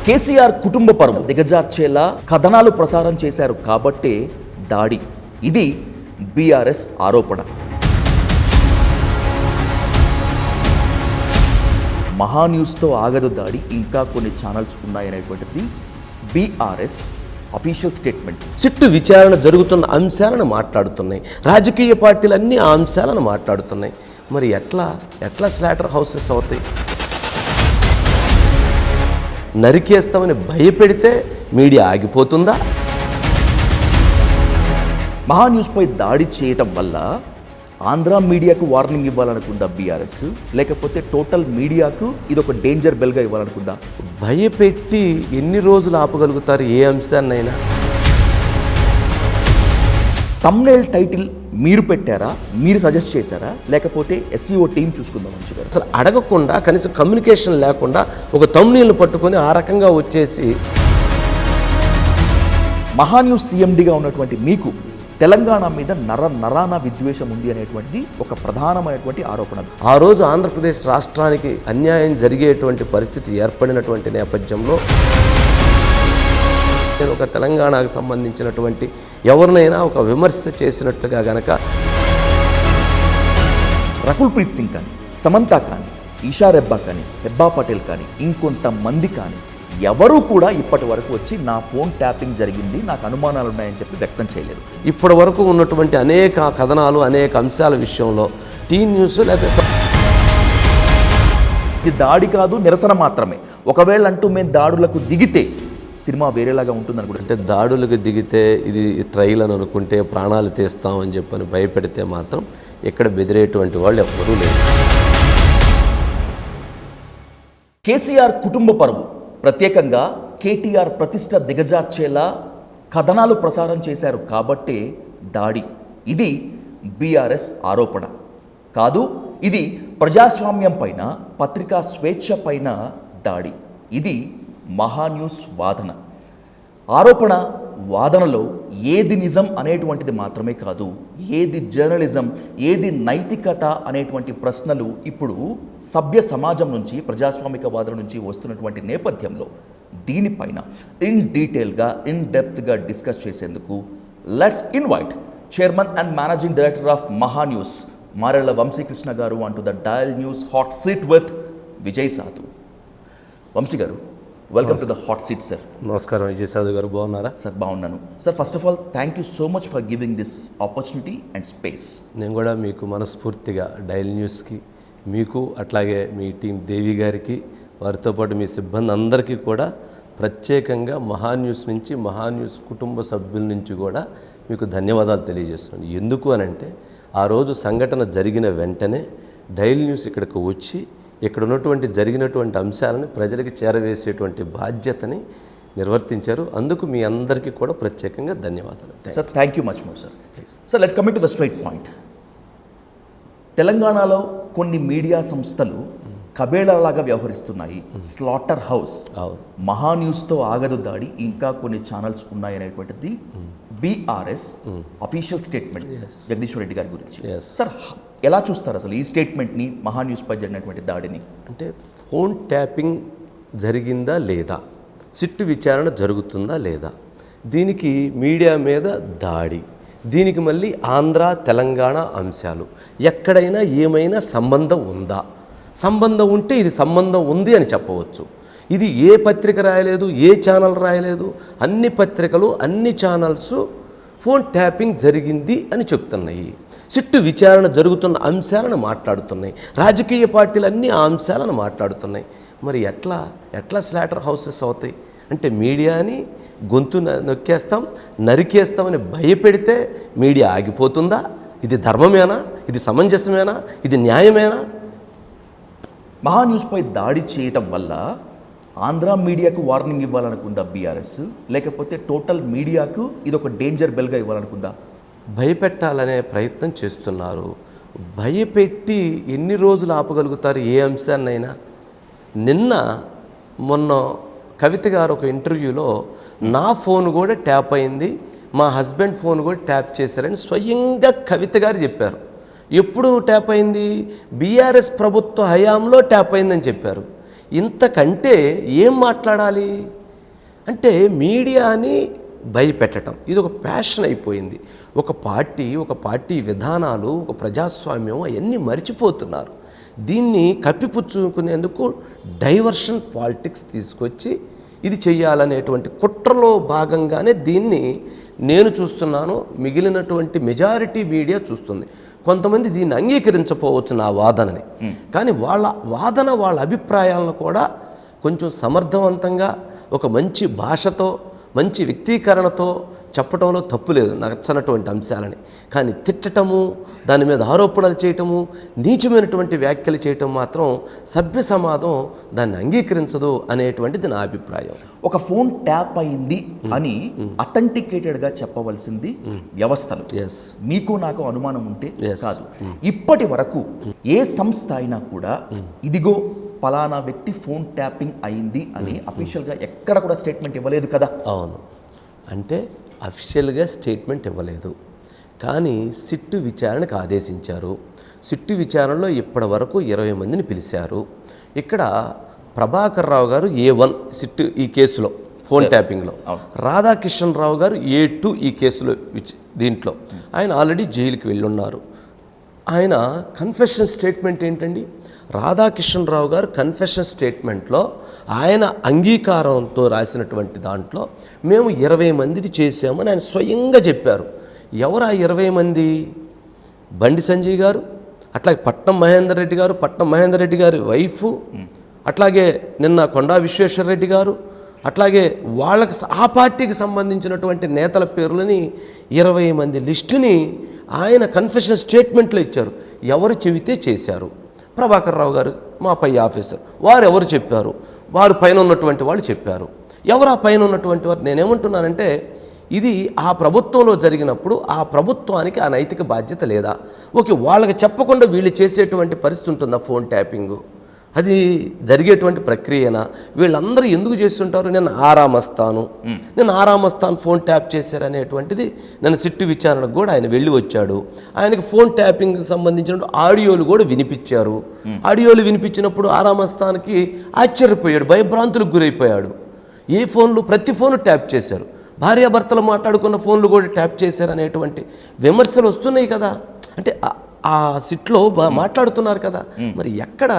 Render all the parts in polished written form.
కేసీఆర్ కుటుంబ పరువు దిగజార్చేలా కథనాలు ప్రసారం చేశారు కాబట్టే దాడి. ఇది బీఆర్ఎస్ ఆరోపణ. మహాన్యూస్తో ఆగదు దాడి, ఇంకా కొన్ని ఛానల్స్ ఉన్నాయనేటువంటిది బీఆర్ఎస్ అఫీషియల్ స్టేట్మెంట్. సిట్టు విచారణ జరుగుతున్న అంశాలను మాట్లాడుతున్నాయి, రాజకీయ పార్టీలన్నీ ఆ అంశాలను మాట్లాడుతున్నాయి. మరి ఎట్లా స్లాటర్ హౌసెస్ అవుతాయి? నరికేస్తామని భయపెడితే మీడియా ఆగిపోతుందా? మహాన్యూస్పై దాడి చేయటం వల్ల ఆంధ్ర మీడియాకు వార్నింగ్ ఇవ్వాలనుకుందా బీఆర్ఎస్, లేకపోతే టోటల్ మీడియాకు ఇదొక డేంజర్ బెల్గా ఇవ్వాలనుకుందా? భయపెట్టి ఎన్ని రోజులు ఆపగలుగుతారు ఏ అంశాన్నైనా? థంబ్నెయిల్ టైటిల్ మీరు పెట్టారా, మీరు సజెస్ట్ చేశారా, లేకపోతే ఎస్ఈఓ టీం చూసుకుందాం మంచిగా? అసలు అడగకుండా, కనీసం కమ్యూనికేషన్ లేకుండా ఒక థంబ్నెయిల్ పట్టుకొని ఆ రకంగా వచ్చేసి మహాన్యూస్ సీఎండీగా ఉన్నటువంటి మీకు తెలంగాణ మీద నరాన విద్వేషం ఉంది అనేటువంటిది ఒక ప్రధానమైనటువంటి ఆరోపణ. ఆ రోజు ఆంధ్రప్రదేశ్ రాష్ట్రానికి అన్యాయం జరిగేటువంటి పరిస్థితి ఏర్పడినటువంటి నేపథ్యంలో నేను ఒక తెలంగాణకు సంబంధించినటువంటి ఎవరినైనా ఒక విమర్శ చేసినట్టుగా గనక రకుల్ ప్రీత్ సింగ్ కానీ, సమంత కానీ, ఈషా రెబ్బా కానీ, హెబ్బా పటేల్ కానీ, ఇంకొంతమంది కానీ ఎవరూ కూడా ఇప్పటి వరకు వచ్చి నా ఫోన్ ట్యాపింగ్ జరిగింది, నాకు అనుమానాలు ఉన్నాయని చెప్పి వ్యక్తం చేయలేదు. ఇప్పటి వరకు ఉన్నటువంటి అనేక కథనాలు, అనేక అంశాల విషయంలో టీ న్యూస్ లేదా ఇది దాడి కాదు, నిరసన మాత్రమే. ఒకవేళ అంటూ మేము దాడులకు దిగితే సినిమా వేరేలాగా ఉంటుందని కూడా. అంటే దాడులకు దిగితే ఇది ట్రైల్ అని అనుకుంటే ప్రాణాలు తీస్తామని చెప్పని భయపెడితే మాత్రం ఇక్కడ బెదిరేటువంటి వాళ్ళు ఎవ్వరూ లేరు. కేసీఆర్ కుటుంబ పరువు, ప్రత్యేకంగా కేటీఆర్ ప్రతిష్ట దిగజార్చేలా కథనాలు ప్రసారం చేశారు కాబట్టే దాడి. ఇది బీఆర్ఎస్ ఆరోపణ కాదు, ఇది ప్రజాస్వామ్యం పైన, పత్రికా స్వేచ్ఛ పైన దాడి. ఇది మహాన్యూస్ వాదన. ఆరోపణ వాదనలో ఏది నిజం అనేటువంటిది మాత్రమే కాదు, ఏది జర్నలిజం, ఏది నైతికత అనేటువంటి ప్రశ్నలు ఇప్పుడు సభ్య సమాజం నుంచి, ప్రజాస్వామిక వాదన నుంచి వస్తున్నటువంటి నేపథ్యంలో దీనిపైన ఇన్ డీటెయిల్గా, ఇన్ డెప్త్గా డిస్కస్ చేసేందుకు let's invite chairman and managing director of Mahaa News Marella Vamsikrishna garu అంటూ the dial news hot seat with Vijay Sadhu. Vamsi garu, welcome to the hot seat sir. నమస్కారం విజయ్ సాధు గారు, బాగున్నారా? సార్ బాగున్నాను sir. First of all thank you so much for giving this opportunity and space. నేను కూడా మీకు మనస్ఫూర్తిగా dial న్యూస్కి, మీకు అట్లాగే మీ టీం దేవి గారికి, వారితో పాటు మీ సిబ్బంది అందరికీ కూడా ప్రత్యేకంగా మహాన్యూస్ నుంచి, మహాన్యూస్ కుటుంబ సభ్యుల నుంచి కూడా మీకు ధన్యవాదాలు తెలియజేస్తున్నాను. ఎందుకు అనంటే ఆ రోజు సంఘటన జరిగిన వెంటనే డయల్ న్యూస్ ఇక్కడికి వచ్చి ఇక్కడ ఉన్నటువంటి జరిగినటువంటి అంశాలను ప్రజలకు చేరవేసేటువంటి బాధ్యతని నిర్వర్తించారు. అందుకు మీ అందరికీ కూడా ప్రత్యేకంగా ధన్యవాదాలు sir. Thank you much more sir. Sir, let's coming to the straight point. తెలంగాణలో కొన్ని మీడియా సంస్థలు కబేళాలాగా వ్యవహరిస్తున్నాయి. స్లాటర్ హౌస్, మహాన్యూస్తో ఆగదు దాడి, ఇంకా కొన్ని ఛానల్స్ ఉన్నాయనేటువంటిది BRS official statement Jagadishwar Reddy గారి గురించి. సార్, ఎలా చూస్తారు అసలు ఈ స్టేట్మెంట్ని, మహాన్యూస్పై జరిగినటువంటి దాడిని? అంటే ఫోన్ ట్యాపింగ్ జరిగిందా లేదా, సిట్టు విచారణ జరుగుతుందా లేదా, దీనికి మీడియా మీద దాడి, దీనికి మళ్ళీ ఆంధ్ర తెలంగాణ అంశాలు, ఎక్కడైనా ఏమైనా సంబంధం ఉందా? సంబంధం ఉంటే ఇది సంబంధం ఉంది అని చెప్పవచ్చు. ఇది ఏ పత్రిక రాయలేదు, ఏ ఛానల్ రాయలేదు. అన్ని పత్రికలు, అన్ని ఛానల్స్ ఫోన్ ట్యాపింగ్ జరిగింది అని చెప్తున్నాయి. సిట్టు విచారణ జరుగుతున్న అంశాలను మాట్లాడుతున్నాయి, రాజకీయ పార్టీలన్నీ ఆ అంశాలను మాట్లాడుతున్నాయి. మరి ఎట్లా స్లాటర్ హౌసెస్ అవుతాయి? అంటే మీడియాని గొంతు నొక్కేస్తాం, నరికేస్తామని భయపెడితే మీడియా ఆగిపోతుందా? ఇది ధర్మమేనా? ఇది సమంజసమేనా? ఇది న్యాయమేనా? మహాన్యూస్పై దాడి చేయటం వల్ల ఆంధ్ర మీడియాకు వార్నింగ్ ఇవ్వాలనుకుందా బీఆర్ఎస్, లేకపోతే టోటల్ మీడియాకు ఇదొక డేంజర్ బెల్గా ఇవ్వాలనుకుందా? భయపెట్టాలనే ప్రయత్నం చేస్తున్నారు. భయపెట్టి ఎన్ని రోజులు ఆపగలుగుతారు ఏ అంశాన్నైనా? మొన్న కవిత గారు ఒక ఇంటర్వ్యూలో నా ఫోన్ కూడా ట్యాప్ అయింది, మా హస్బెండ్ ఫోన్ కూడా ట్యాప్ చేశారని స్వయంగా కవిత గారు చెప్పారు. ఎప్పుడు ట్యాప్ అయింది? బీఆర్ఎస్ ప్రభుత్వ హయాంలో ట్యాప్ అయిందని చెప్పారు. ఇంతకంటే ఏం మాట్లాడాలి అంటే మీడియాని భయపెట్టడం ఇది ఒక ప్యాషన్ అయిపోయింది. ఒక పార్టీ విధానాలు, ఒక ప్రజాస్వామ్యం అవన్నీ మర్చిపోతున్నారు. దీన్ని కప్పిపుచ్చుకునేందుకు డైవర్షన్ పాలిటిక్స్ తీసుకొచ్చి ఇది చెయ్యాలనేటువంటి కుట్రలో భాగంగానే దీన్ని నేను చూస్తున్నాను, మిగిలినటువంటి మెజారిటీ మీడియా చూస్తుంది. కొంతమంది దీన్ని అంగీకరించకపోవచ్చు నా వాదనని, కానీ వాళ్ళ వాదన వాళ్ళ అభిప్రాయాలను కూడా కొంచెం సమర్థవంతంగా ఒక మంచి భాషతో మంచి వ్యక్తీకరణతో చెప్పడంలో తప్పు లేదు నచ్చనటువంటి అంశాలని. కానీ తిట్టటము, దాని మీద ఆరోపణలు చేయటము, నీచమైనటువంటి వ్యాఖ్యలు చేయటం మాత్రం సభ్య సమాజం దాన్ని అంగీకరించదు అనేటువంటిది నా అభిప్రాయం. ఒక ఫోన్ ట్యాప్ అయింది అని అథెంటికేటెడ్గా చెప్పవలసింది వ్యవస్థలు. మీకు నాకు అనుమానం ఉంటే కాదు. ఇప్పటి వరకు ఏ సంస్థ అయినా కూడా ఇదిగో పలానా వ్యక్తి ఫోన్ ట్యాపింగ్ అయింది అని అఫీషియల్గా ఎక్కడ కూడా స్టేట్మెంట్ ఇవ్వలేదు కదా. అవును, అంటే అఫీషియల్గా స్టేట్మెంట్ ఇవ్వలేదు, కానీ సిట్టు విచారణకు ఆదేశించారు. సిట్టు విచారణలో ఇప్పటి వరకు 20 మందిని పిలిచారు. ఇక్కడ ప్రభాకర్ రావు గారు A1 సిట్టు ఈ కేసులో ఫోన్ ట్యాపింగ్లో, రాధాకిషన్ రావు గారు A2 ఈ కేసులో దీంట్లో ఆయన ఆల్రెడీ జైలుకి వెళ్ళున్నారు. ఆయన కన్ఫెషన్ స్టేట్మెంట్ ఏంటండి? రాధాకిషన్ రావు గారు కన్ఫెషన్ స్టేట్మెంట్లో ఆయన అంగీకారంతో రాసినటువంటి దాంట్లో మేము 20 మందిది చేసామని ఆయన స్వయంగా చెప్పారు. ఎవరు ఆ 20 మంది? బండి సంజయ్ గారు, అట్లాగే పట్నం మహేందర్ రెడ్డి గారు, పట్నం మహేందర్ రెడ్డి గారి వైఫ్, అట్లాగే నిన్న కొండా విశ్వేశ్వర రెడ్డి గారు, అట్లాగే వాళ్ళకి ఆ పార్టీకి సంబంధించినటువంటి నేతల పేర్లని 20 మంది లిస్టుని ఆయన కన్ఫెషన్ స్టేట్మెంట్లో ఇచ్చారు. ఎవరు చెబితే చేశారు? ప్రభాకర్ రావు గారు మా పై ఆఫీసర్, వారు ఎవరు చెప్పారు? వారు పైన ఉన్నటువంటి వాళ్ళు చెప్పారు. ఎవరు ఆ పైన ఉన్నటువంటి వారు? నేనేమంటున్నానంటే ఇది ఆ ప్రభుత్వంలో జరిగినప్పుడు ఆ ప్రభుత్వానికి ఆ నైతిక బాధ్యత లేదా? ఓకే, వాళ్ళకి చెప్పకుండా వీళ్ళు చేసేటువంటి పరిస్థితి ఉంటుందా ఫోన్ ట్యాపింగు? అది జరిగేటువంటి ప్రక్రియనా? వీళ్ళందరూ ఎందుకు చేస్తుంటారు? నేను ఆరామస్తాను ఫోన్ ట్యాప్ చేశారనేటువంటిది నేను సిట్టు విచారణకు కూడా ఆయన వెళ్ళి వచ్చాడు. ఆయనకి ఫోన్ ట్యాపింగ్కి సంబంధించిన ఆడియోలు కూడా వినిపించారు. ఆడియోలు వినిపించినప్పుడు ఆరామస్తానికి ఆశ్చర్యపోయాడు, భయభ్రాంతులకు గురైపోయాడు. ఏ ఫోన్లు? ప్రతి ఫోను ట్యాప్ చేశారు. భార్యాభర్తలు మాట్లాడుకున్న ఫోన్లు కూడా ట్యాప్ చేశారనేటువంటి విమర్శలు వస్తున్నాయి కదా. అంటే ఆ సిట్లో మాట్లాడుతున్నారు కదా, మరి ఎక్కడ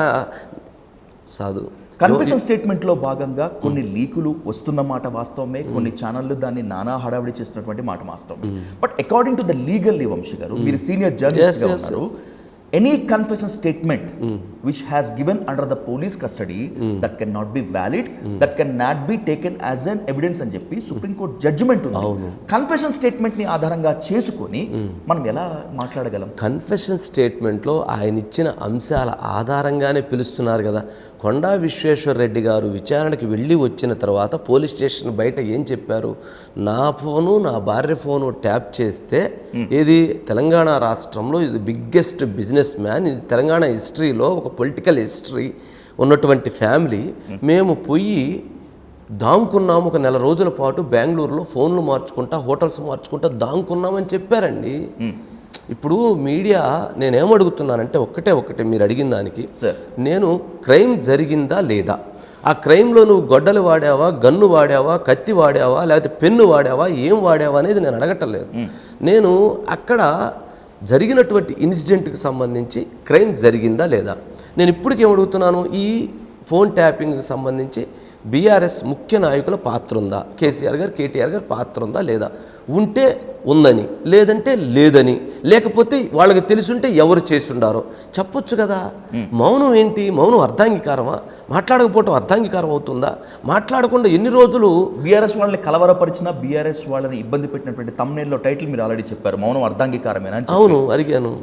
సాధు? కన్ఫెషన్ స్టేట్మెంట్లో భాగంగా కొన్ని లీకులు వస్తున్న మాట వాస్తవమే, కొన్ని ఛానళ్ళు దాన్ని నానా హడావిడి చేస్తున్నటువంటి మాట వాస్తవమే. But according to the legally, Vamsi garu మీరు సీనియర్ జర్నలిస్ట్ ఉన్నారు, any confession statement which has given under the police custody that cannot be valid, that cannot be taken as an evidence అని చెప్పి సుప్రీం కోర్ట్ జడ్జిమెంట్ ఉంది. Confession statement ని ఆధారంగా చేసుకొని మనం ఎలా మాట్లాడగలం? కన్ఫెషన్ స్టేట్మెంట్లో ఆయన ఇచ్చిన అంశాల ఆధారంగానే పిలుస్తున్నారు కదా. కొండా విశ్వేశ్వర రెడ్డి గారు విచారణకి వెళ్ళి వచ్చిన తర్వాత పోలీస్ స్టేషన్ బయట ఏం చెప్పారు? నా ఫోను, నా భార్య ఫోను ట్యాప్ చేస్తే ఇది తెలంగాణ రాష్ట్రంలో ఇది బిగ్గెస్ట్ బిజినెస్ మ్యాన్, ఇది తెలంగాణ హిస్టరీలో ఒక పొలిటికల్ హిస్టరీ ఉన్నటువంటి ఫ్యామిలీ, మేము పోయి దాంకున్నాము ఒక 1 రోజుల పాటు బెంగళూరులో ఫోన్లు మార్చుకుంటా, హోటల్స్ మార్చుకుంటా దాంకున్నామని చెప్పారండి. ఇప్పుడు మీడియా నేనేమడుగుతున్నానంటే ఒక్కటే మీరు అడిగిన దానికి నేను క్రైమ్ జరిగిందా లేదా, ఆ క్రైమ్లో నువ్వు గొడ్డలు వాడావా, గన్ను వాడావా, కత్తి వాడావా, లేకపోతే పెన్ను వాడావా, ఏం వాడావా అనేది నేను అడగటం లేదు. నేను అక్కడ జరిగినటువంటి ఇన్సిడెంట్కి సంబంధించి క్రైమ్ జరిగిందా లేదా. నేను ఇప్పటికీ ఏమడుగుతున్నాను, ఈ ఫోన్ ట్యాపింగ్కి సంబంధించి బీఆర్ఎస్ ముఖ్య నాయకుల పాత్ర ఉందా, కేసీఆర్ గారు, కేటీఆర్ గారు పాత్ర ఉందా లేదా? ఉంటే ఉందని, లేదంటే లేదని, లేకపోతే వాళ్ళకి తెలుసుంటే ఎవరు చేస్తుండారో చెప్పొచ్చు కదా. మౌనం ఏంటి? మౌనం అర్ధాంగీకారమా? మాట్లాడకపోవటం అర్ధాంగీకారం అవుతుందా? మాట్లాడకుండా ఎన్ని రోజులు బీఆర్ఎస్ వాళ్ళని కలవరపరిచిన, బీఆర్ఎస్ వాళ్ళని ఇబ్బంది పెట్టినటువంటి తమ్నేల్లో టైటిల్ మీరు ఆల్రెడీ చెప్పారు, మౌనం అర్ధాంగీకారమేనా? అవును, అడిగాను.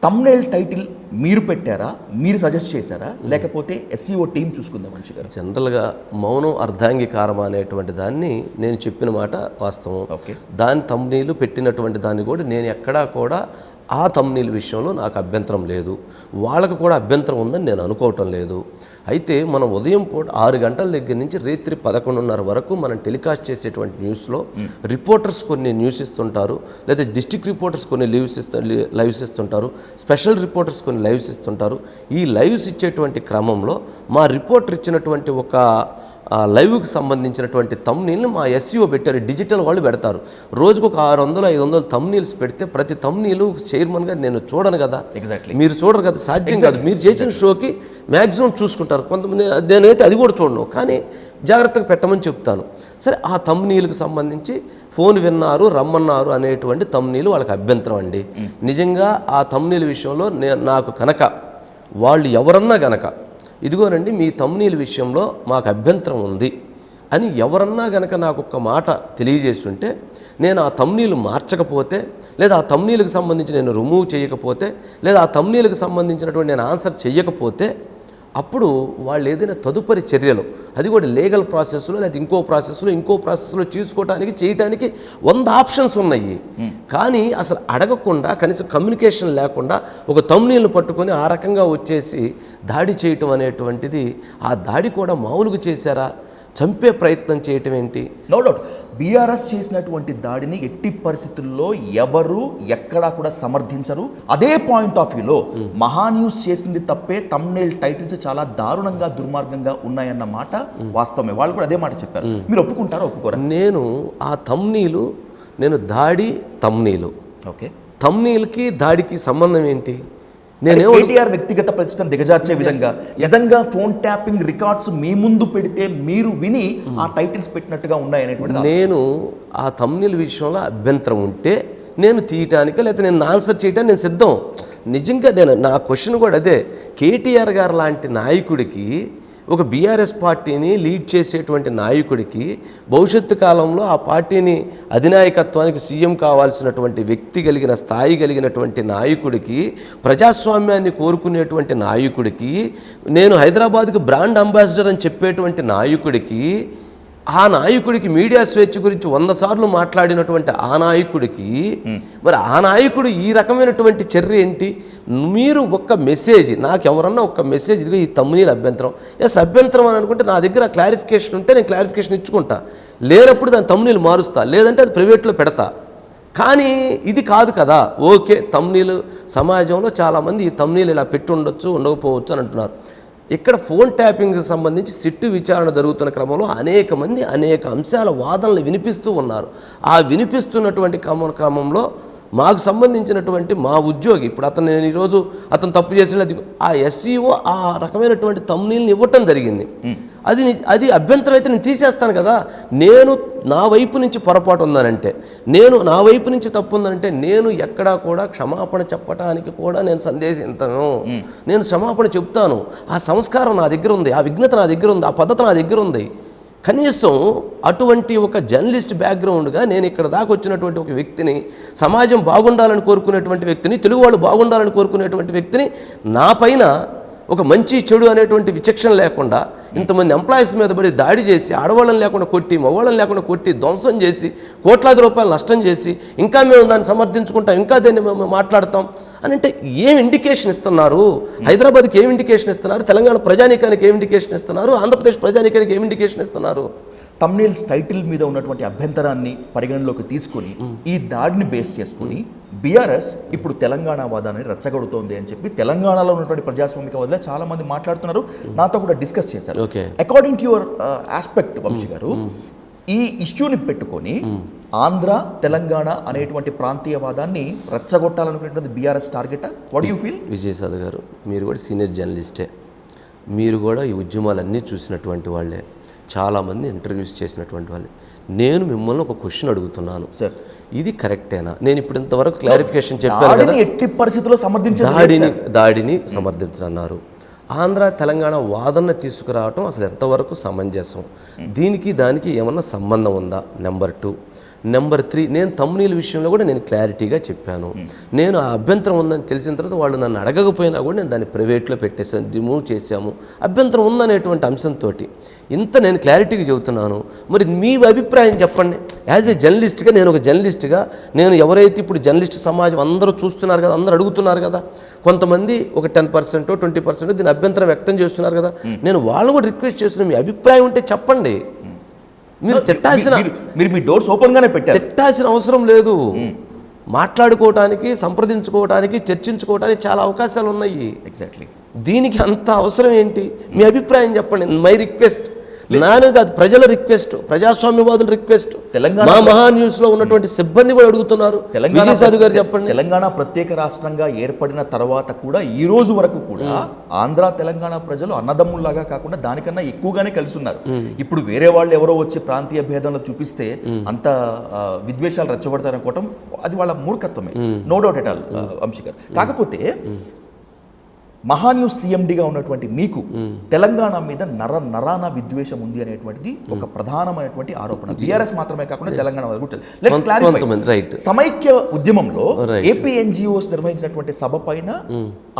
తమ్నేల్ టైటిల్ మీరు పెట్టారా, మీరు సజెస్ట్ చేశారా, లేకపోతే SEO టీం చూసుకుందా? మంచి గారు జనరల్గా మౌనం అర్ధాంగీకారం అనేటువంటి దాన్ని నేను చెప్పిన మాట వాస్తవం. దాని తమ్నీలు పెట్టినటువంటి దాన్ని కూడా నేను ఎక్కడా కూడా ఆ తమ్నీల్ విషయంలో నాకు అభ్యంతరం లేదు, వాళ్ళకు కూడా అభ్యంతరం ఉందని నేను అనుకోవటం లేదు. అయితే మనం ఉదయం పూట 6 గంటల దగ్గర నుంచి రాత్రి 11:30 వరకు మనం టెలికాస్ట్ చేసేటువంటి న్యూస్లో రిపోర్టర్స్ కొన్ని న్యూస్ ఇస్తుంటారు, లేదా డిస్ట్రిక్ట్ రిపోర్టర్స్ కొన్ని లైవ్స్ ఇస్తుంటారు, స్పెషల్ రిపోర్టర్స్ కొన్ని లైవ్స్ ఇస్తుంటారు. ఈ లైవ్స్ ఇచ్చేటువంటి క్రమంలో మా రిపోర్టర్ ఇచ్చినటువంటి ఒక లైవ్కి సంబంధించినటువంటి తమ్నీల్ని మా ఎస్ఈఓ పెట్టారు, డిజిటల్ వాళ్ళు పెడతారు. రోజుకు ఒక 600-500 తమ్నీల్స్ పెడితే ప్రతి తమ్నీలు చైర్మన్గా నేను చూడను కదా, ఎగ్జాక్ట్లీ మీరు చూడరు కదా, సాధ్యం కాదు. మీరు చేసిన షోకి మ్యాక్సిమం చూసుకుంటారు, కొంతమంది నేనైతే అది కూడా చూడను, కానీ జాగ్రత్తగా పెట్టమని చెప్తాను. సరే, ఆ తమ్నీలకు సంబంధించి ఫోన్ విన్నారు రమ్మన్నారు అనేటువంటి తమ్నీలు వాళ్ళకి అభ్యంతరం అండి. నిజంగా ఆ తమ్నీల విషయంలో నాకు కనుక వాళ్ళు ఎవరన్నా గనక ఇదిగోనండి మీ తమ్నీల విషయంలో మాకు అభ్యంతరం ఉంది అని ఎవరన్నా గనక నాకు ఒక్క మాట తెలియజేస్తుంటే, నేను ఆ తమ్నీలు మార్చకపోతే, లేదా ఆ తమ్నీలకు సంబంధించి నేను రిమూవ్ చేయకపోతే, లేదా ఆ తమ్నీలకు సంబంధించినటువంటి నేను ఆన్సర్ చేయకపోతే, అప్పుడు వాళ్ళు ఏదైనా తదుపరి చర్యలు, అది కూడా లీగల్ ప్రాసెస్లో లేదా ఇంకో ప్రాసెస్లో చేయటానికి 100 ఆప్షన్స్ ఉన్నాయి. కానీ అసలు అడగకుండా, కనీసం కమ్యూనికేషన్ లేకుండా ఒక తమ్నీల్ని పట్టుకొని ఆ రకంగా వచ్చేసి దాడి చేయటం అనేటువంటిది, ఆ దాడి కూడా మామూలుగా చేశారా, చంపే ప్రయత్నం చేయటం ఏంటి? నో డౌట్ బీఆర్ఎస్ చేసినటువంటి దాడిని ఎట్టి పరిస్థితుల్లో ఎవరు ఎక్కడా కూడా సమర్థించరు. అదే పాయింట్ ఆఫ్ వ్యూలో మహాన్యూస్ చేసింది తప్పే, తమ్నెయిల్ టైటిల్స్ చాలా దారుణంగా దుర్మార్గంగా ఉన్నాయన్న మాట వాస్తవమే. వాళ్ళు కూడా అదే మాట చెప్పారు. మీరు ఒప్పుకుంటారా ఒప్పుకోరా? నేను ఆ తమ్నీలు, నేను దాడి తమ్నీలు, ఓకే, తమ్నీల్కి దాడికి సంబంధం ఏంటి? కేటీఆర్ వ్యక్తిగత ప్రతిష్టను దిగజార్చే విధంగా నిజంగా ఫోన్ ట్యాపింగ్ రికార్డ్స్ మీ ముందు పెడితే మీరు విని ఆ టైటిల్స్ పెట్టినట్టుగా ఉన్నాయనేటువంటి, నేను ఆ తమ్నీల్ విషయంలో అభ్యంతరం ఉంటే నేను తీయటానికి, లేకపోతే నేను ఆన్సర్ చేయడానికి నేను సిద్ధం. నిజంగా నా క్వశ్చన్ కూడా అదే. కేటీఆర్ గారు లాంటి నాయకుడికి, ఒక బీఆర్ఎస్ పార్టీని లీడ్ చేసేటువంటి నాయకుడికి, భవిష్యత్తు కాలంలో ఆ పార్టీని అధినాయకత్వానికి సీఎం కావాల్సినటువంటి వ్యక్తి కలిగిన స్థాయి కలిగినటువంటి నాయకుడికి, ప్రజాస్వామ్యాన్ని కోరుకునేటువంటి నాయకుడికి, నేను హైదరాబాద్కి బ్రాండ్ అంబాసిడర్ అని చెప్పేటువంటి నాయకుడికి, ఆ నాయకుడికి మీడియా స్వేచ్ఛ గురించి 100 సార్లు మాట్లాడినటువంటి ఆ నాయకుడికి, మరి ఆ నాయకుడు ఈ రకమైనటువంటి చర్య ఏంటి? మీరు ఒక్క మెసేజ్, నాకు ఎవరన్నా ఒక్క మెసేజ్, ఇదిగో ఈ తమ్మునీల అభ్యంతరం, అభ్యంతరం అని అనుకుంటే నా దగ్గర క్లారిఫికేషన్ ఉంటే నేను క్లారిఫికేషన్ ఇచ్చుకుంటా, లేనప్పుడు దాని తమ్మునీలు మారుస్తా, లేదంటే అది ప్రైవేట్లో పెడతా. కానీ ఇది కాదు కదా. ఓకే, తమ్మునీలు సమాజంలో చాలామంది ఈ తమ్మునీలు ఇలా పెట్టి ఉండొచ్చు, ఉండకపోవచ్చు అని అంటున్నారు. ఇక్కడ ఫోన్ ట్యాపింగ్కి సంబంధించి సిట్టు విచారణ జరుగుతున్న క్రమంలో అనేక మంది అనేక అంశాల వాదనలు వినిపిస్తూ ఉన్నారు. ఆ వినిపిస్తున్నటువంటి క్రమంలో మాకు సంబంధించినటువంటి మా ఉద్యోగి, ఇప్పుడు అతను, నేను ఈరోజు అతను తప్పు చేసినది, ఆ ఎస్ఈఓ ఆ రకమైనటువంటి తమ్నీల్ని ఇవ్వటం జరిగింది. అది అభ్యంతరం అయితే నేను తీసేస్తాను కదా. నేను నా వైపు నుంచి పొరపాటు ఉందనంటే, నా వైపు నుంచి తప్పు ఉందనంటే, నేను ఎక్కడా కూడా క్షమాపణ చెప్పడానికి కూడా నేను సందేశించను. నేను క్షమాపణ చెప్తాను. ఆ సంస్కారం నా దగ్గర ఉంది, ఆ విఘ్నత నా దగ్గర ఉంది, ఆ పద్ధతి నా దగ్గర ఉంది. కనీసం అటువంటి ఒక జర్నలిస్ట్ బ్యాక్గ్రౌండ్గా నేను ఇక్కడ దాకా వచ్చినటువంటి ఒక వ్యక్తిని, సమాజం బాగుండాలని కోరుకునేటువంటి వ్యక్తిని, తెలుగు వాళ్ళు బాగుండాలని కోరుకునేటువంటి వ్యక్తిని, నా పైన ఒక మంచి చెడు అనేటువంటి విచక్షణ లేకుండా ఇంతమంది ఎంప్లాయీస్ మీద పడి దాడి చేసి, ఆడవాళ్ళని లేకుండా కొట్టి, మగవాళ్ళని లేకుండా కొట్టి, ధ్వంసం చేసి, కోట్లాది రూపాయలు నష్టం చేసి, ఇంకా మేము దాన్ని సమర్థించుకుంటాం, ఇంకా దాన్ని మాట్లాడతాం అని అంటే ఏం ఇండికేషన్ ఇస్తున్నారు? హైదరాబాద్కి ఏం ఇండికేషన్ ఇస్తున్నారు? తెలంగాణ ప్రజానీకానికి ఏం ఇండికేషన్ ఇస్తున్నారు? ఆంధ్రప్రదేశ్ ప్రజానీకానికి ఏం ఇండికేషన్ ఇస్తున్నారు? తమ్నెయిల్స్ టైటిల్ మీద ఉన్నటువంటి అభ్యంతరాన్ని పరిగణలోకి తీసుకొని ఈ దాడిని బేస్ చేసుకుని బీఆర్ఎస్ ఇప్పుడు తెలంగాణ వాదాన్ని రెచ్చగొడుతోంది అని చెప్పి తెలంగాణలో ఉన్నటువంటి ప్రజాస్వామికవాదులే చాలా మంది మాట్లాడుతున్నారు, నాతో కూడా డిస్కస్ చేశారు. According to your aspect Vamsi గారు, ఈ ఇష్యూని పెట్టుకొని ఆంధ్ర తెలంగాణ అనేటువంటి ప్రాంతీయవాదాన్ని రెచ్చగొట్టాలనుకునేటువంటి BRS target. What you feel? Vijayasai గారు, మీరు కూడా సీనియర్ జర్నలిస్టే, మీరు కూడా ఈ ఉద్యమాలన్నీ చూసినటువంటి వాళ్ళే, చాలామంది ఇంటర్వ్యూస్ చేసినటువంటి వాళ్ళే. నేను మిమ్మల్ని ఒక క్వశ్చన్ అడుగుతున్నాను సార్, ఇది కరెక్టేనా? నేను ఇప్పుడు ఇంతవరకు క్లారిఫికేషన్ చెప్పాను కదా, ఎట్టి పరిస్థితుల్లో దాడిని సమర్థించన్నారు. ఆంధ్ర తెలంగాణ వాదన తీసుకురావటం అసలు ఎంతవరకు సమంజసం? దీనికి దానికి ఏమన్నా సంబంధం ఉందా? నెంబర్ 2. నెంబర్ 3, నేను తమ్మునీల విషయంలో కూడా నేను క్లారిటీగా చెప్పాను. నేను ఆ అభ్యంతరం ఉందని తెలిసిన తర్వాత వాళ్ళు నన్ను అడగకపోయినా కూడా నేను దాన్ని ప్రైవేట్లో పెట్టేసాను, రిమూవ్ చేశాము. అభ్యంతరం ఉందనేటువంటి అంశంతో ఇంత నేను క్లారిటీగా చెబుతున్నాను. మరి మీ అభిప్రాయం చెప్పండి. యాజ్ ఏ జర్నలిస్ట్గా, నేను ఒక జర్నలిస్ట్గా, నేను ఎవరైతే ఇప్పుడు జర్నలిస్ట్ సమాజం అందరూ చూస్తున్నారు కదా, అందరూ అడుగుతున్నారు కదా, కొంతమంది ఒక 10%, 20% దీని అభ్యంతరం వ్యక్తం చేస్తున్నారు కదా, నేను వాళ్ళు కూడా రిక్వెస్ట్ చేస్తున్నా, మీ అభిప్రాయం ఉంటే చెప్పండి. మీరు తిట్టాల్సిన మీరు మీ డోర్స్ ఓపెన్ గానే పెట్టారు. తిట్టాల్సిన అవసరం లేదు. మాట్లాడుకోవటానికి, సంప్రదించుకోవటానికి, చర్చించుకోవటానికి చాలా అవకాశాలు ఉన్నాయి. ఎగ్జాక్ట్లీ. దీనికి అంత అవసరం ఏంటి? మీ అభిప్రాయం చెప్పండి. మై రిక్వెస్ట్, నానే కాదు, ప్రజల రిక్వెస్ట్, ప్రజాస్వామ్యవాదుల రిక్వెస్ట్. తెలంగాణ మా మహా న్యూస్ లో ఉన్నటువంటి సిబ్బంది కూడా అడుగుతున్నారు. విజయసాధు గారు చెప్పండి. తెలంగాణ ప్రత్యేక రాష్ట్రంగా ఏర్పడిన తర్వాత కూడా ఈ రోజు వరకు కూడా ఆంధ్ర తెలంగాణ ప్రజలు అన్నదమ్ముల్లాగా కాకుండా దానికన్నా ఎక్కువగానే కలిసి ఉన్నారు. ఇప్పుడు వేరే వాళ్ళు ఎవరో వచ్చి ప్రాంతీయ భేదంలో చూపిస్తే అంత విద్వేషాలు రెచ్చగొడతారనుకోవటం అది వాళ్ళ మూర్ఖత్వమే. No doubt at all Vamsi గారు. కాకపోతే మహాన్యూస్ సీఎండిగా ఉన్నటువంటి మీకు తెలంగాణ మీద నరాన విద్వేషం ఉంది అనేటువంటిది ఒక ప్రధానమైనటువంటి ఆరోపణ. బీఆర్ఎస్ మాత్రమే కాకుండా తెలంగాణ వాళ్ళు కూడా. Let's clarify. సమైక్య ఉద్యమంలో ఏపీ ఎన్జిఓస్ నిర్వహించినటువంటి సభ పైన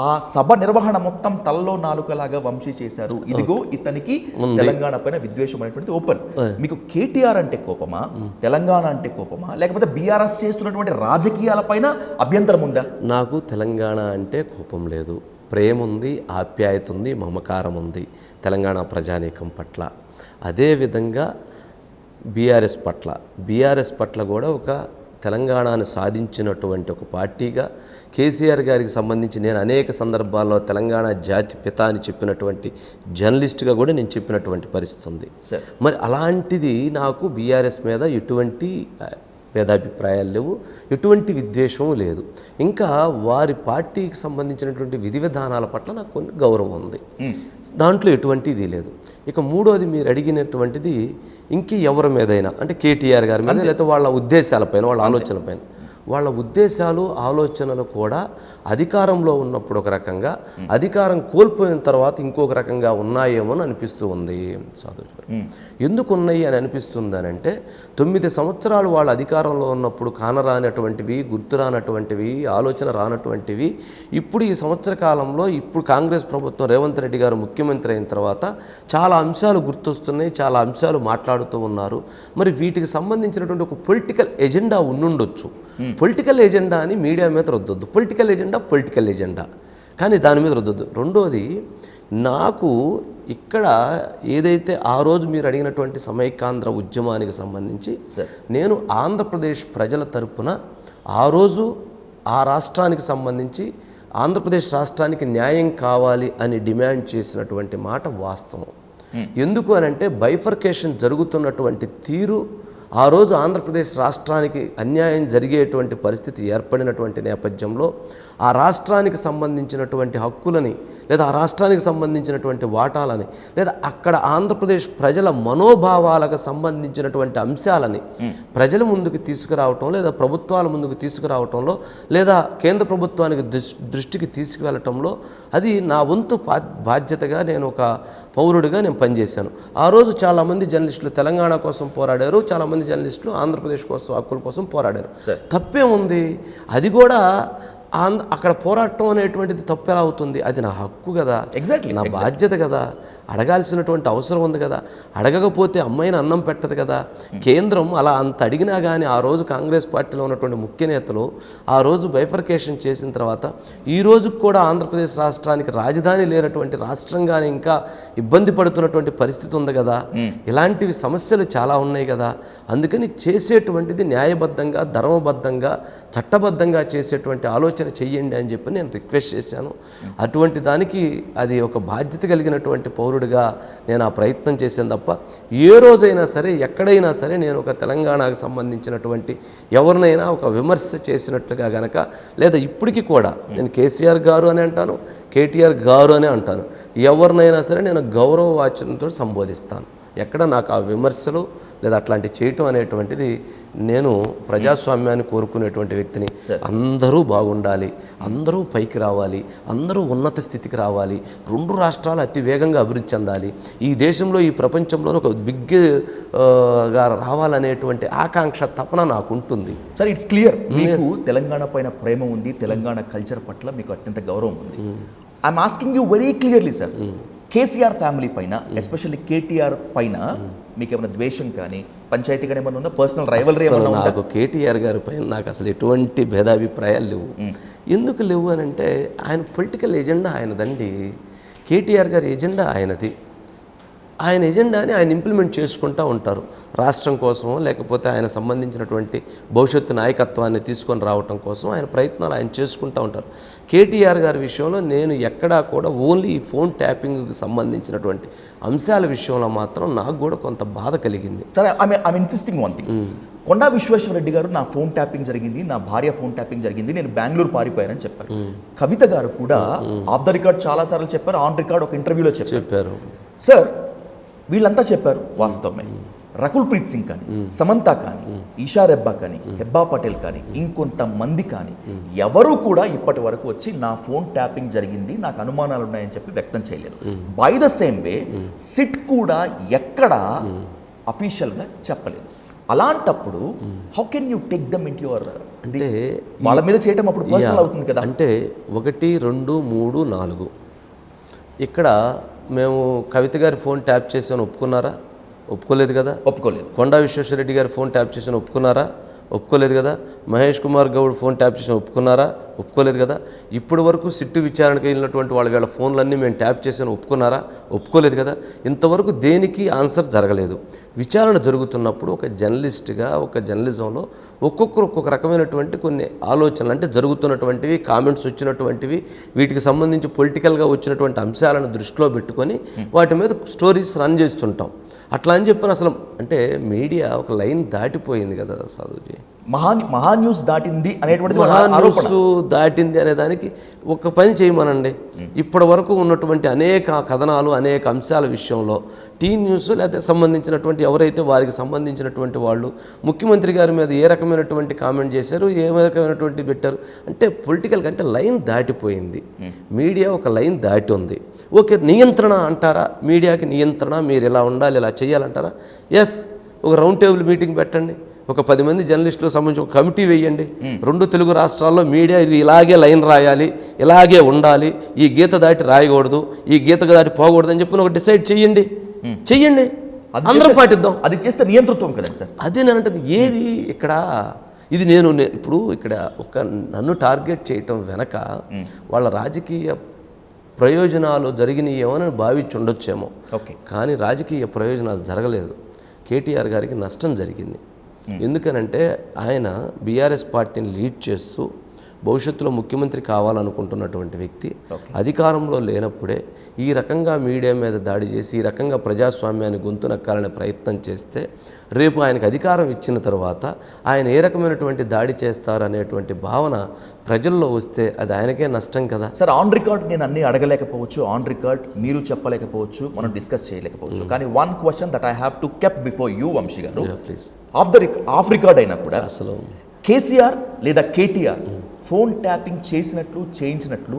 ఆ సభ నిర్వహణ మొత్తం తలలో నాలుకలాగా వంశీ చేశారు. ఇదిగో ఇతనికి తెలంగాణ పైన విద్వేషం అనేటువంటిది ఓపెన్. మీకు కేటీఆర్ అంటే కోపమా, తెలంగాణ అంటే కోపమా, లేకపోతే బీఆర్ఎస్ చేస్తున్నటువంటి రాజకీయాల పైన అభ్యంతరం ఉందా? నాకు తెలంగాణ అంటే కోపం లేదు, ప్రేమ ఉంది, ఆప్యాయత ఉంది, మమకారం ఉంది తెలంగాణ ప్రజానీకం పట్ల. అదేవిధంగా బీఆర్ఎస్ పట్ల కూడా ఒక తెలంగాణను సాధించినటువంటి ఒక పార్టీగా కేసీఆర్ గారికి సంబంధించి నేను అనేక సందర్భాల్లో తెలంగాణ జాతి పిత అని చెప్పినటువంటి జర్నలిస్ట్గా కూడా నేను చెప్పినటువంటి పరిస్థితి ఉంది. మరి అలాంటిది నాకు బీఆర్ఎస్ మీద ఎటువంటి భేదాభిప్రాయాలు లేవు, ఎటువంటి విద్వేషం లేదు. ఇంకా వారి పార్టీకి సంబంధించినటువంటి విధి విధానాల పట్ల నాకు కొన్ని గౌరవం ఉంది, దాంట్లో ఎటువంటిది లేదు. ఇక మూడోది మీరు అడిగినటువంటిది ఇంక ఎవరి మీదైనా, అంటే కేటీఆర్ గారి మీద, లేకపోతే వాళ్ళ ఉద్దేశాలపైన, వాళ్ళ ఆలోచనలపైన. వాళ్ళ ఉద్దేశాలు, ఆలోచనలు కూడా అధికారంలో ఉన్నప్పుడు ఒక రకంగా, అధికారం కోల్పోయిన తర్వాత ఇంకొక రకంగా ఉన్నాయేమో అని అనిపిస్తూ ఉంది సాధు. ఎందుకు ఉన్నాయి అని అనిపిస్తుంది అని అంటే 9 సంవత్సరాలు వాళ్ళ అధికారంలో ఉన్నప్పుడు కానరానటువంటివి, గుర్తు రానటువంటివి, ఆలోచన రానటువంటివి ఇప్పుడు ఈ సంవత్సర కాలంలో, ఇప్పుడు కాంగ్రెస్ ప్రభుత్వం రేవంత్ రెడ్డి గారు ముఖ్యమంత్రి అయిన తర్వాత చాలా అంశాలు గుర్తొస్తున్నాయి, చాలా అంశాలు మాట్లాడుతూ ఉన్నారు. మరి వీటికి సంబంధించినటువంటి ఒక పొలిటికల్ ఎజెండా ఉండుండొచ్చు. పొలిటికల్ ఎజెండా అని మీడియా మీద రుద్దొద్దు. పొలిటికల్ ఎజెండా కానీ దాని మీద రుద్దొద్దు. రెండోది, నాకు ఇక్కడ ఏదైతే ఆ రోజు మీరు అడిగినటువంటి సమైకాంధ్ర ఉద్యమానికి సంబంధించి నేను ఆంధ్రప్రదేశ్ ప్రజల తరపున ఆ రోజు ఆ రాష్ట్రానికి సంబంధించి ఆంధ్రప్రదేశ్ రాష్ట్రానికి న్యాయం కావాలి అని డిమాండ్ చేసినటువంటి మాట వాస్తవం. ఎందుకు అనంటే బైఫర్కేషన్ జరుగుతున్నటువంటి తీరు, ఆ రోజు ఆంధ్రప్రదేశ్ రాష్ట్రానికి అన్యాయం జరిగేటువంటి పరిస్థితి ఏర్పడినటువంటి నేపథ్యంలో ఆ రాష్ట్రానికి సంబంధించినటువంటి హక్కులని, లేదా ఆ రాష్ట్రానికి సంబంధించినటువంటి వాటాలని, లేదా అక్కడ ఆంధ్రప్రదేశ్ ప్రజల మనోభావాలకు సంబంధించినటువంటి అంశాలని ప్రజల ముందుకు తీసుకురావటం, లేదా ప్రభుత్వాల ముందుకు తీసుకురావటంలో, లేదా కేంద్ర ప్రభుత్వానికి దృష్టికి తీసుకువెళ్ళటంలో అది నా వంతు బాధ్యతగా నేను ఒక పౌరుడిగా నేను పనిచేశాను. ఆ రోజు చాలామంది జర్నలిస్టులు తెలంగాణ కోసం పోరాడారు, చాలామంది జర్నలిస్టులు ఆంధ్రప్రదేశ్ కోసం, హక్కుల కోసం పోరాడారు. తప్పేముంది? అది కూడా అక్కడ పోరాటం అనేటువంటిది తప్పు ఎలా అవుతుంది? అది నా హక్కు కదా, ఎగ్జాక్ట్లీ నా బాధ్యత కదా, అడగాల్సినటువంటి అవసరం ఉంది కదా. అడగకపోతే అమ్మాయిని అన్నం పెట్టదు కదా. కేంద్రం అలా అంత అడిగినా కానీ ఆ రోజు కాంగ్రెస్ పార్టీలో ఉన్నటువంటి ముఖ్య నేతలు ఆ రోజు బైఫర్కేషన్ చేసిన తర్వాత ఈ రోజుకు కూడా ఆంధ్రప్రదేశ్ రాష్ట్రానికి రాజధాని లేనటువంటి రాష్ట్రంగానే ఇంకా ఇబ్బంది పడుతున్నటువంటి పరిస్థితి ఉంది కదా. ఇలాంటివి సమస్యలు చాలా ఉన్నాయి కదా. అందుకని చేసేటువంటిది న్యాయబద్ధంగా, ధర్మబద్ధంగా, చట్టబద్ధంగా చేసేటువంటి ఆలోచన చెయ్యండి అని చెప్పి నేను రిక్వెస్ట్ చేశాను. అటువంటి దానికి అది ఒక బాధ్యత కలిగినటువంటి పౌరుడిగా నేను ఆ ప్రయత్నం చేశాను తప్ప ఏ రోజైనా సరే, ఎక్కడైనా సరే నేను ఒక తెలంగాణకు సంబంధించినటువంటి ఎవరినైనా ఒక విమర్శ చేసినట్లుగా గనక, లేదా ఇప్పటికీ కూడా నేను కేసీఆర్ గారు అని అంటాను, కేటీఆర్ గారు అని అంటాను. ఎవరినైనా సరే నేను గౌరవ వాచనంతో సంబోధిస్తాను. ఎక్కడ నాకు ఆ విమర్శలు లేదా అట్లాంటివి చేయటం అనేటువంటిది, నేను ప్రజాస్వామ్యాన్ని కోరుకునేటువంటి వ్యక్తిని. అందరూ బాగుండాలి, అందరూ పైకి రావాలి, అందరూ ఉన్నత స్థితికి రావాలి, 2 రాష్ట్రాలు అతి వేగంగా అభివృద్ధి చెందాలి, ఈ దేశంలో ఈ ప్రపంచంలో ఒక బిగ్గా రావాలనేటువంటి ఆకాంక్ష తపన నాకు ఉంటుంది. సార్, ఇట్స్ క్లియర్ మీకు తెలంగాణ పైన ప్రేమ ఉంది, తెలంగాణ కల్చర్ పట్ల మీకు అత్యంత గౌరవం ఉంది. I'm asking you very clearly sir, KCR family పైన, ఎస్పెషల్లీ కేటీఆర్ పైన మీకు ఏమైనా ద్వేషం కానీ, పంచాయతీ కానీ ఏమైనా ఉందా? పర్సనల్ రైవలరీ ఏమైనా ఉందా? నాకు కేటీఆర్ గారి పైన నాకు అసలు ఎటువంటి భేదాభిప్రాయాలు లేవు. ఎందుకు లేవు అని అంటే, ఆయన పొలిటికల్ ఎజెండా ఆయనదండి. కేటీఆర్ గారి ఎజెండా ఆయనది. ఆయన ఎజెండాని ఆయన ఇంప్లిమెంట్ చేసుకుంటూ ఉంటారు. రాష్ట్రం కోసమో లేకపోతే ఆయన సంబంధించినటువంటి భవిష్యత్తు నాయకత్వాన్ని తీసుకొని రావటం కోసం ఆయన ప్రయత్నాలు ఆయన చేసుకుంటూ ఉంటారు. కేటీఆర్ గారి విషయంలో నేను ఎక్కడా కూడా ఓన్లీ ఈ ఫోన్ ట్యాపింగ్కి సంబంధించినటువంటి అంశాల విషయంలో మాత్రం నాకు కూడా కొంత బాధ కలిగింది. సరే, ఐఎమ్ ఇన్సిస్టింగ్ వన్ థింగ్. కొండా విశ్వేశ్వరరెడ్డి గారు నా ఫోన్ ట్యాపింగ్ జరిగింది, నా భార్య ఫోన్ ట్యాపింగ్ జరిగింది, నేను బెంగళూరు పారిపోయానని చెప్పారు. కవిత గారు కూడా ఆఫ్ ద రికార్డ్ చాలా సార్లు చెప్పారు, ఆన్ రికార్డ్ ఒక ఇంటర్వ్యూలో చెప్పారు. సార్, వీళ్ళంతా చెప్పారు వాస్తవమే. రకుల్ ప్రీత్ సింగ్ కానీ, సమంత కానీ, ఈషా రెబ్బా కానీ, హెబ్బా పటేల్ కానీ, ఇంకొంతమంది కానీ ఎవరు కూడా ఇప్పటి వరకు వచ్చి నా ఫోన్ ట్యాపింగ్ జరిగింది, నాకు అనుమానాలు ఉన్నాయని చెప్పి వ్యక్తం చేయలేదు. By the same way SIT కూడా ఎక్కడా అఫీషియల్గా చెప్పలేదు. అలాంటప్పుడు how can you take them in your, అంటే వాళ్ళ మీద చేయటం అప్పుడు పర్సనల్ అవుతుంది కదా. అంటే 1, 2, 3, 4 ఇక్కడ మేము కవిత గారి ఫోన్ ట్యాప్ చేసాను ఒప్పుకున్నారా? ఒప్పుకోలేదు కదా. ఒప్పుకోలేదు. కొండా విశ్వేశ్వరరెడ్డి గారి ఫోన్ ట్యాప్ చేసాను ఒప్పుకున్నారా? ఒప్పుకోలేదు కదా. మహేష్ కుమార్ గౌడ్ ఫోన్ ట్యాప్ చేసాను ఒప్పుకున్నారా? ఒప్పుకోలేదు కదా. ఇప్పటి వరకు సిట్టు విచారణకు వెళ్ళినటువంటి వీళ్ళ ఫోన్లన్నీ మేము ట్యాప్ చేసాను ఒప్పుకున్నారా? ఒప్పుకోలేదు కదా. ఇంతవరకు దేనికి ఆన్సర్ జరగలేదు. విచారణ జరుగుతున్నప్పుడు ఒక జర్నలిస్ట్గా, ఒక జర్నలిజంలో ఒక్కొక్కరు ఒక్కొక్క రకమైనటువంటి కొన్ని ఆలోచనలు, అంటే జరుగుతున్నటువంటివి, కామెంట్స్ వచ్చినటువంటివి, వీటికి సంబంధించి పొలిటికల్గా వచ్చినటువంటి అంశాలను దృష్టిలో పెట్టుకొని వాటి మీద స్టోరీస్ రన్ చేస్తుంటాం. అట్లా అని చెప్పని అసలు అంటే మీడియా ఒక లైన్ దాటిపోయింది కదా సాధుజీ. మహా న్యూస్ దాటింది అనేటువంటి న్యూస్ దాటింది అనే దానికి ఒక పని చేయమనండి. ఇప్పటి వరకు ఉన్నటువంటి అనేక కథనాలు, అనేక అంశాల విషయంలో టీ న్యూస్ లేదా సంబంధించినటువంటి ఎవరైతే వారికి సంబంధించినటువంటి వాళ్ళు ముఖ్యమంత్రి గారి మీద ఏ రకమైనటువంటి కామెంట్ చేశారు, ఏ రకమైనటువంటి పెట్టారు, అంటే పొలిటికల్ అంటే లైన్ దాటిపోయింది. మీడియా ఒక లైన్ దాటి ఉంది. ఓకే, నియంత్రణ అంటారా? మీడియాకి నియంత్రణ, మీరు ఇలా ఉండాలి, ఇలా చేయాలంటారా? ఎస్, ఒక రౌండ్ టేబుల్ మీటింగ్ పెట్టండి, ఒక 10 మంది జర్నలిస్టులకు సంబంధించి ఒక కమిటీ వేయండి. 2 తెలుగు రాష్ట్రాల్లో మీడియా ఇది ఇలాగే లైన్ రాయాలి, ఇలాగే ఉండాలి, ఈ గీత దాటి రాయకూడదు, ఈ గీత దాటి పోకూడదు అని చెప్పి ఒక డిసైడ్ చెయ్యండి. అందరం పాటిద్దాం. అది చేస్తే నియంతృత్వం కదండి సార్. అదే నేను అంటే ఏది ఇక్కడ ఇది నేను ఇప్పుడు ఇక్కడ ఒక నన్ను టార్గెట్ చేయటం వెనక వాళ్ళ రాజకీయ ప్రయోజనాలు జరిగినాయేమో అని భావించి ఉండొచ్చేమో. కానీ రాజకీయ ప్రయోజనాలు జరగలేదు. కేటీఆర్ గారికి నష్టం జరిగింది. ఎందుకనంటే ఆయన బీఆర్ఎస్ పార్టీని లీడ్ చేస్తూ భవిష్యత్తులో ముఖ్యమంత్రి కావాలనుకుంటున్నటువంటి వ్యక్తి అధికారంలో లేనప్పుడే ఈ రకంగా మీడియా మీద దాడి చేసి, ఈ రకంగా ప్రజాస్వామ్యాన్ని గొంతు నక్కాలనే ప్రయత్నం చేస్తే రేపు ఆయనకు అధికారం ఇచ్చిన తర్వాత ఆయన ఏ రకమైనటువంటి దాడి చేస్తారు అనేటువంటి భావన ప్రజల్లో వస్తే అది ఆయనకే నష్టం కదా. సార్, ఆన్ రికార్డ్ నేను అన్ని అడగలేకపోవచ్చు, ఆన్ రికార్డ్ మీరు చెప్పలేకపోవచ్చు, మనం డిస్కస్ చేయలేకపోవచ్చు. కానీ one question that I have to kept before you Vamshi garu, please. Of record అయినా కూడా అసలు కేసీఆర్ లేదా కేటీఆర్ ఫోన్ ట్యాపింగ్ చేసినట్లు, చేయించినట్లు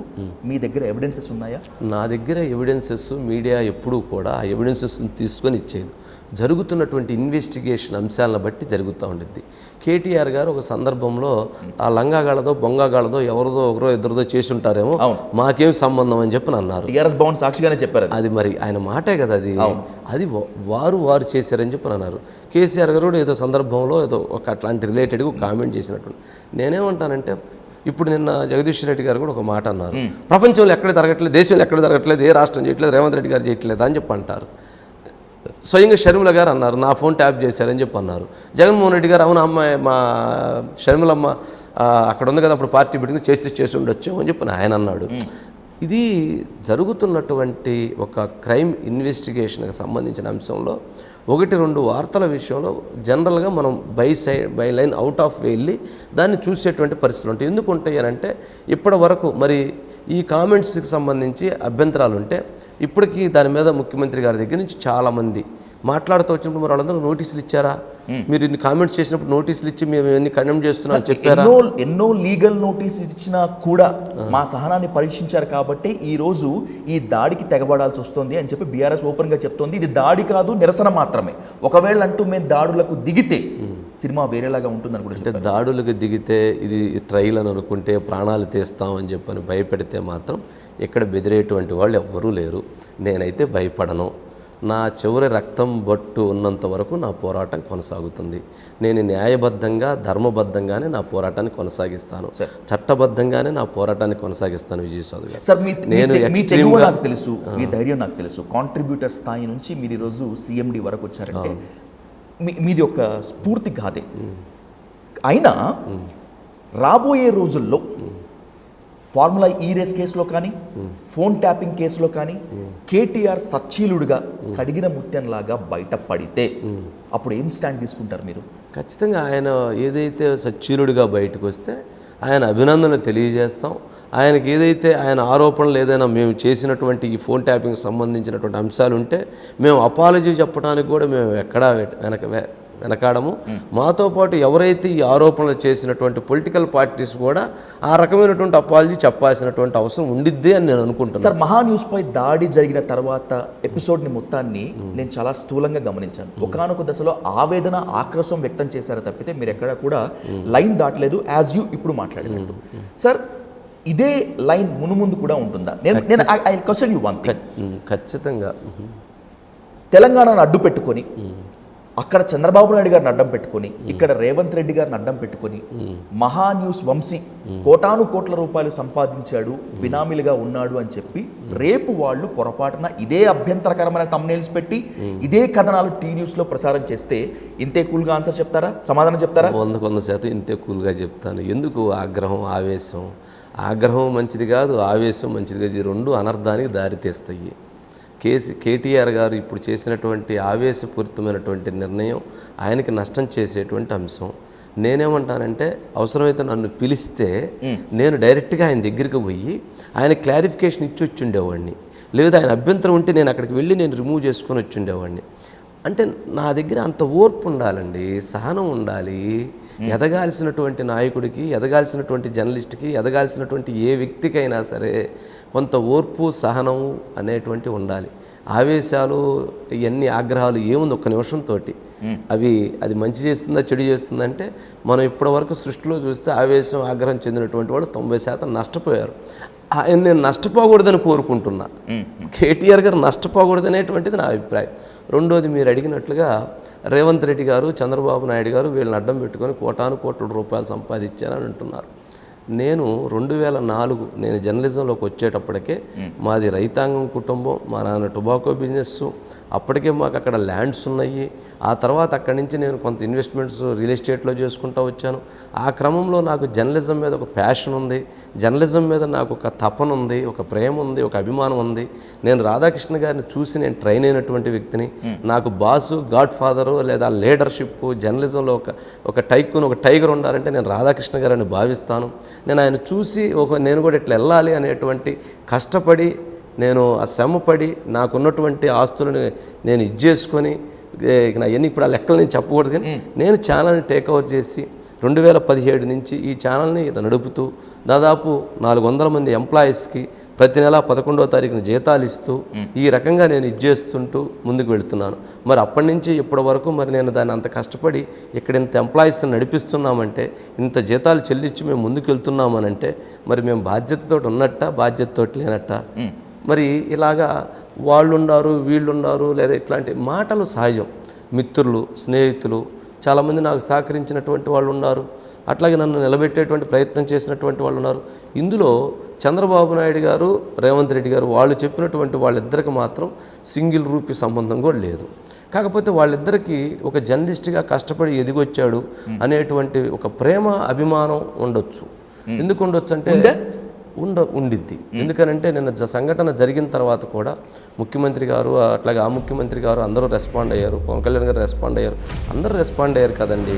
మీ దగ్గర ఎవిడెన్సెస్ ఉన్నాయా? నా దగ్గర ఎవిడెన్సెస్ మీడియా ఎప్పుడూ కూడా ఆ ఎవిడెన్సెస్ని తీసుకొని ఇచ్చేది. జరుగుతున్నటువంటి ఇన్వెస్టిగేషన్ అంశాలను బట్టి జరుగుతూ ఉండిద్ది. కేటీఆర్ గారు ఒక సందర్భంలో ఆ లంగాగాళ్ళదో బొంగాగాళ్ళదో ఎవరిదో ఒకరో ఇద్దరిదో చేసి ఉంటారేమో, మాకేం సంబంధం అని చెప్పి అన్నారు. టీఆర్ఎస్ భవన్ సాక్షిగానే చెప్పారు. అది మరి ఆయన మాటే కదా, అది వారు చేశారని చెప్పి అన్నారు. కేసీఆర్ గారు ఏదో సందర్భంలో ఏదో ఒక అట్లాంటి రిలేటెడ్గా కామెంట్ చేసినట్టు. నేనేమంటానంటే, ఇప్పుడు నిన్న జగదీష్ రెడ్డి గారు కూడా ఒక మాట అన్నారు, ప్రపంచంలో ఎక్కడ జరగట్లేదు, దేశంలో ఎక్కడ జరగట్లేదు, ఏ రాష్ట్రం చేయట్లేదు, రేవంత్ రెడ్డి గారు చేయట్లేదు అని చెప్పి అంటారు. స్వయంగా షర్మిల గారు అన్నారు, నా ఫోన్ ట్యాప్ చేశారని చెప్పి అన్నారు. జగన్మోహన్ రెడ్డి గారు, అవును అమ్మాయి మా షర్మిలమ్మ అక్కడ ఉంది కదా, అప్పుడు పార్టీ బిడ్డకు చేసి ఉండొచ్చు అని చెప్పి ఆయన అన్నాడు. ఇది జరుగుతున్నటువంటి ఒక క్రైమ్ ఇన్వెస్టిగేషన్కి సంబంధించిన అంశంలో 1-2 వార్తల విషయంలో జనరల్గా మనం బై లైన్ అవుట్ ఆఫ్ వెళ్ళి దాన్ని చూసేటువంటి పరిస్థితులు ఉంటాయి. ఎందుకు ఉంటాయి అని అంటే, ఇప్పటి వరకు మరి ఈ కామెంట్స్కి సంబంధించి అభ్యంతరాలు ఉంటే ఇప్పటికీ దాని మీద ముఖ్యమంత్రి గారి దగ్గర నుంచి చాలామంది మాట్లాడుతూ వచ్చినప్పుడు మరి వాళ్ళందరూ నోటీసులు ఇచ్చారా? మీరు ఇన్ని కామెంట్స్ చేసినప్పుడు నోటీసులు ఇచ్చి మేము ఇవన్నీ కండెమ్ చేస్తున్నాం అని చెప్పారా? ఎన్నో లీగల్ నోటీస్ ఇచ్చినా కూడా మా సహనాన్ని పరీక్షించారు కాబట్టి ఈ రోజు ఈ దాడికి తెగబడాల్సి వస్తుంది అని చెప్పి బీఆర్ఎస్ ఓపెన్ గా చెప్తోంది. ఇది దాడి కాదు, నిరసన మాత్రమే. ఒకవేళ అంటూ మేము దాడులకు దిగితే సినిమా వేరేలాగా ఉంటుందని కూడా అంటే దాడులకు దిగితే ఇది ట్రైల్ అని అనుకుంటే ప్రాణాలు తీస్తాం అని చెప్పని భయపెడితే మాత్రం ఇక్కడ బెదిరేటువంటి వాళ్ళు ఎవ్వరూ లేరు. నేనైతే భయపడను. నా చివరి రక్తం బొట్టు ఉన్నంత వరకు నా పోరాటం కొనసాగుతుంది. నేను న్యాయబద్ధంగా ధర్మబద్ధంగానే నా పోరాటాన్ని కొనసాగిస్తాను, చట్టబద్ధంగానే నా పోరాటాన్ని కొనసాగిస్తాను. విజయసాదు గారు, సార్ మీ తెలుగు నాకు తెలుసు, మీ ధైర్యం నాకు తెలుసు. కాంట్రిబ్యూటర్ స్థాయి నుంచి మీరు ఈరోజు CMD వరకు వచ్చారంటే మీది ఒక స్ఫూర్తి కాదే. అయినా రాబోయే రోజుల్లో ఫార్ములా ఈ రేస్ కేసులో కానీ, ఫోన్ ట్యాపింగ్ కేసులో కానీ కేటీఆర్ సచ్చీలుడుగా కడిగిన ముత్యంలాగా బయటపడితే అప్పుడు ఏం స్టాండ్ తీసుకుంటారు మీరు? ఖచ్చితంగా ఆయన ఏదైతే సచ్చీలుడిగా బయటకు వస్తే ఆయన అభినందనలు తెలియజేస్తాం. ఆయనకి ఏదైతే ఆయన ఆరోపణలు ఏదైనా మేము చేసినటువంటి ఈ ఫోన్ ట్యాపింగ్ సంబంధించినటువంటి అంశాలు ఉంటే మేము అపాలజీ చెప్పడానికి కూడా మేము ఎక్కడా వెనకాడము. మాతో పాటు ఎవరైతే ఈ ఆరోపణలు చేసినటువంటి పొలిటికల్ పార్టీస్ కూడా ఆ రకమైనటువంటి అపాలజీ చెప్పాల్సినటువంటి అవసరం ఉండిద్ది అని నేను అనుకుంటున్నాను. సార్, మహాన్యూస్ పై దాడి జరిగిన తర్వాత ఎపిసోడ్ని మొత్తాన్ని నేను చాలా స్థూలంగా గమనించాను. ఒకానొక దశలో ఆవేదన, ఆక్రోశం వ్యక్తం చేశారు తప్పితే మీరు ఎక్కడ కూడా లైన్ దాటలేదు, యాజ్ యూ ఇప్పుడు మాట్లాడినట్టు. సార్, ఇదే లైన్ మునుముందు కూడా ఉంటుందా? నేను I question you one thing. ఖచ్చితంగా తెలంగాణను అడ్డు పెట్టుకొని అక్కడ చంద్రబాబు నాయుడు గారిని అడ్డం పెట్టుకొని ఇక్కడ రేవంత్ రెడ్డి గారిని అడ్డం పెట్టుకొని మహాన్యూస్ వంశీ కోటాను కోట్ల రూపాయలు సంపాదించాడు, బినామీలుగా ఉన్నాడు అని చెప్పి రేపు వాళ్ళు పొరపాటున ఇదే అభ్యంతరకరమైన తమ్నెయిల్స్ పెట్టి ఇదే కథనాలు న్యూస్లో ప్రసారం చేస్తే ఇంతే కూల్గా ఆన్సర్ చెప్తారా, సమాధానం చెప్తారా? 100% ఇంతే కూల్గా చెప్తాను. ఎందుకు ఆగ్రహం, ఆవేశం? ఆగ్రహం మంచిది కాదు, ఆవేశం మంచిది కాదు. ఈ రెండు అనర్థానికి దారితీస్తాయి. కేటీఆర్ గారు ఇప్పుడు చేసినటువంటి ఆవేశపూరితమైనటువంటి నిర్ణయం ఆయనకి నష్టం చేసేటువంటి అంశం. నేనేమంటానంటే అవసరమైతే నన్ను పిలిస్తే నేను డైరెక్ట్గా ఆయన దగ్గరికి పోయి ఆయన క్లారిఫికేషన్ ఇచ్చి వచ్చి ఉండేవాడిని. లేదా ఆయన అభ్యంతరం ఉంటే నేను అక్కడికి వెళ్ళి నేను రిమూవ్ చేసుకొని వచ్చి ఉండేవాడిని. అంటే నా దగ్గర అంత ఓర్పు ఉండాలండి, సహనం ఉండాలి. ఎదగాల్సినటువంటి నాయకుడికి, ఎదగాల్సినటువంటి జర్నలిస్ట్కి, ఎదగాల్సినటువంటి ఏ వ్యక్తికైనా సరే కొంత ఓర్పు, సహనం అనేటువంటి ఉండాలి. ఆవేశాలు, ఇవన్నీ ఆగ్రహాలు ఏముంది ఒక్క నిమిషంతో అది మంచి చేస్తుందా చెడు చేస్తుందంటే మనం ఇప్పటివరకు సృష్టిలో చూస్తే ఆవేశం, ఆగ్రహం చెందినటువంటి వాళ్ళు 90% నష్టపోయారు. ఆయన నేను నష్టపోకూడదని కోరుకుంటున్నా. కేటీఆర్ గారు నష్టపోకూడదనేటువంటిది నా అభిప్రాయం. రెండోది, మీరు అడిగినట్లుగా రేవంత్ రెడ్డి గారు, చంద్రబాబు నాయుడు గారు వీళ్ళని అడ్డం పెట్టుకొని కోటాను కోట్ల రూపాయలు సంపాదించారని అంటున్నారు. నేను 2004 నేను జర్నలిజంలోకి వచ్చేటప్పటికే మాది రైతాంగం కుటుంబం, మా నాన్న టొబాకో బిజినెస్, అప్పటికే మాకు అక్కడ ల్యాండ్స్ ఉన్నాయి. ఆ తర్వాత అక్కడి నుంచి నేను కొంత ఇన్వెస్ట్మెంట్స్ రియల్ ఎస్టేట్లో చేసుకుంటూ వచ్చాను. ఆ క్రమంలో నాకు జర్నలిజం మీద ఒక ప్యాషన్ ఉంది, జర్నలిజం మీద నాకు ఒక తపన ఉంది, ఒక ప్రేమ ఉంది, ఒక అభిమానం ఉంది. నేను రాధాకృష్ణ గారిని చూసి నేను ట్రైన్ అయినటువంటి వ్యక్తిని. నాకు బాసు, గాడ్ ఫాదరు లేదా లీడర్షిప్, జర్నలిజంలో ఒక టైకూన్, ఒక టైగర్ ఉండాలంటే నేను రాధాకృష్ణ గారిని భావిస్తాను. నేను ఆయన చూసి నేను కూడా ఇట్లా వెళ్ళాలి అనేటువంటి కష్టపడి, నేను ఆ శ్రమపడి నాకున్నటువంటి ఆస్తులను నేను ఇచ్చేసుకొని అవన్నీ ఇప్పుడు ఆ లెక్కలు నేను చెప్పకూడదు, కానీ నేను ఛానల్ని టేక్ఓవర్ చేసి 2017 నుంచి ఈ ఛానల్ని నడుపుతూ దాదాపు 400 మంది ఎంప్లాయీస్కి ప్రతి నెల 11వ తారీఖున జీతాలు ఇస్తూ ఈ రకంగా నేను ఇచ్చేస్తుంటూ ముందుకు వెళుతున్నాను. మరి అప్పటి నుంచి ఇప్పటి వరకు మరి నేను దాన్ని అంత కష్టపడి ఇక్కడ ఇంత ఎంప్లాయీస్ని నడిపిస్తున్నామంటే, ఇంత జీతాలు చెల్లించి మేము ముందుకు వెళ్తున్నామనంటే మరి మేము బాధ్యతతో ఉన్నట్ట, బాధ్యతతో లేనట్ట? మరి ఇలాగా వాళ్ళు ఉన్నారు, వీళ్ళు ఉన్నారు, లేదా ఇట్లాంటి మాటలు సహజం. మిత్రులు, స్నేహితులు చాలామంది నాకు సహకరించినటువంటి వాళ్ళు ఉన్నారు, అట్లాగే నన్ను నిలబెట్టేటువంటి ప్రయత్నం చేసినటువంటి వాళ్ళు ఉన్నారు. ఇందులో చంద్రబాబు నాయుడు గారు, రేవంత్ రెడ్డి గారు వాళ్ళు చెప్పినటువంటి వాళ్ళిద్దరికి మాత్రం సింగిల్ రూపీ సంబంధం కూడా లేదు. కాకపోతే వాళ్ళిద్దరికీ ఒక జర్నలిస్ట్గా కష్టపడి ఎదిగొచ్చాడు అనేటువంటి ఒక ప్రేమ, అభిమానం ఉండొచ్చు. ఎందుకు ఉండొచ్చు అంటే ఉండిద్ది. ఎందుకనంటే నిన్న సంఘటన జరిగిన తర్వాత కూడా ముఖ్యమంత్రి గారు, అట్లాగే ఆ ముఖ్యమంత్రి గారు అందరూ రెస్పాండ్ అయ్యారు, పవన్ కళ్యాణ్ గారు రెస్పాండ్ అయ్యారు, అందరూ రెస్పాండ్ అయ్యారు కదండి.